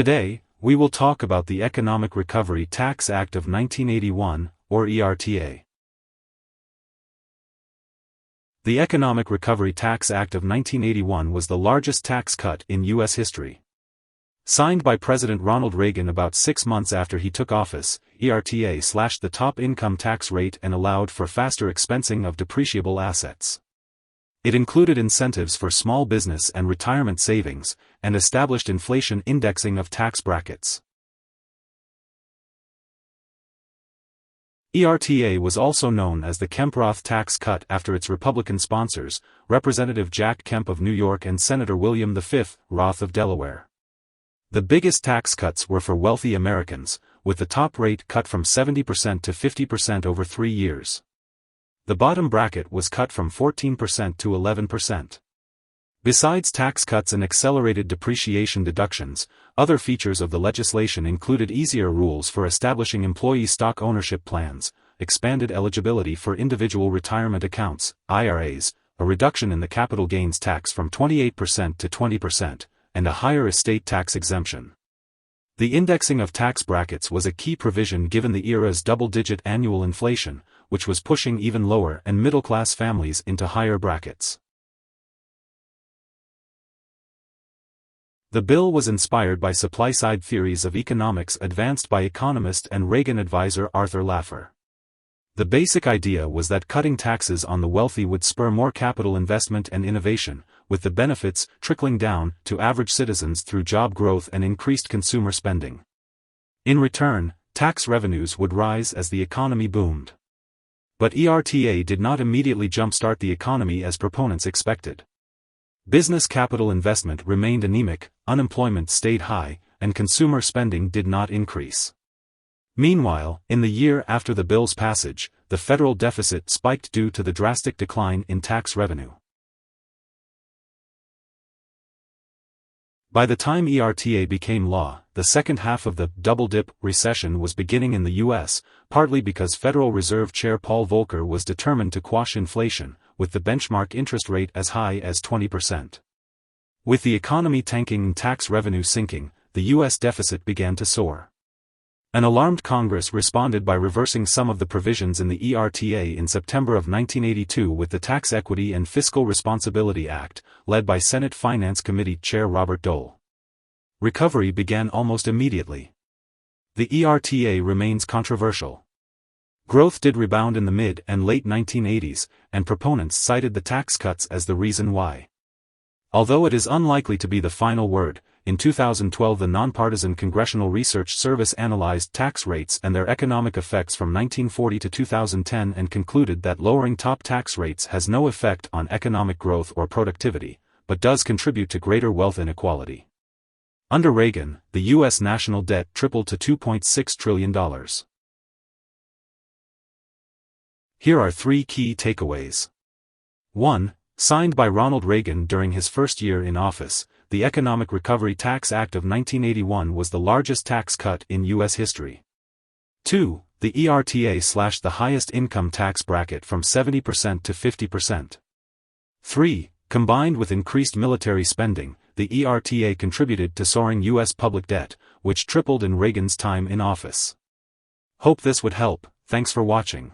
Today, we will talk about the Economic Recovery Tax Act of 1981, or ERTA. The Economic Recovery Tax Act of 1981 was the largest tax cut in U.S. history. Signed by President Ronald Reagan about 6 months after he took office, ERTA slashed the top income tax rate and allowed for faster expensing of depreciable assets. It included incentives for small business and retirement savings, and established inflation indexing of tax brackets. ERTA was also known as the Kemp-Roth tax cut after its Republican sponsors, Representative Jack Kemp of New York and Senator William V. Roth of Delaware. The biggest tax cuts were for wealthy Americans, with the top rate cut from 70% to 50% over 3 years. The bottom bracket was cut from 14% to 11%. Besides tax cuts and accelerated depreciation deductions, other features of the legislation included easier rules for establishing employee stock ownership plans, expanded eligibility for individual retirement accounts, IRAs, a reduction in the capital gains tax from 28% to 20%, and a higher estate tax exemption. The indexing of tax brackets was a key provision given the era's double-digit annual inflation, which was pushing even lower and middle-class families into higher brackets. The bill was inspired by supply-side theories of economics advanced by economist and Reagan advisor Arthur Laffer. The basic idea was that cutting taxes on the wealthy would spur more capital investment and innovation, with the benefits trickling down to average citizens through job growth and increased consumer spending. In return, tax revenues would rise as the economy boomed. But ERTA did not immediately jumpstart the economy as proponents expected. Business capital investment remained anemic, unemployment stayed high, and consumer spending did not increase. Meanwhile, in the year after the bill's passage, the federal deficit spiked due to the drastic decline in tax revenue. By the time ERTA became law, the second half of the double-dip recession was beginning in the U.S., partly because Federal Reserve Chair Paul Volcker was determined to quash inflation, with the benchmark interest rate as high as 20%. With the economy tanking and tax revenue sinking, the U.S. deficit began to soar. An alarmed Congress responded by reversing some of the provisions in the ERTA in September of 1982 with the Tax Equity and Fiscal Responsibility Act, led by Senate Finance Committee Chair Robert Dole. Recovery began almost immediately. The ERTA remains controversial. Growth did rebound in the mid and late 1980s, and proponents cited the tax cuts as the reason why. Although it is unlikely to be the final word, in 2012 the Nonpartisan Congressional Research Service analyzed tax rates and their economic effects from 1940 to 2010 and concluded that lowering top tax rates has no effect on economic growth or productivity, but does contribute to greater wealth inequality. Under Reagan, the U.S. national debt tripled to $2.6 trillion. Here are 3 key takeaways. 1. Signed by Ronald Reagan during his first year in office, the Economic Recovery Tax Act of 1981 was the largest tax cut in U.S. history. 2. The ERTA slashed the highest income tax bracket from 70% to 50%. 3. Combined with increased military spending, the ERTA contributed to soaring U.S. public debt, which tripled in Reagan's time in office. Hope this would help. Thanks for watching.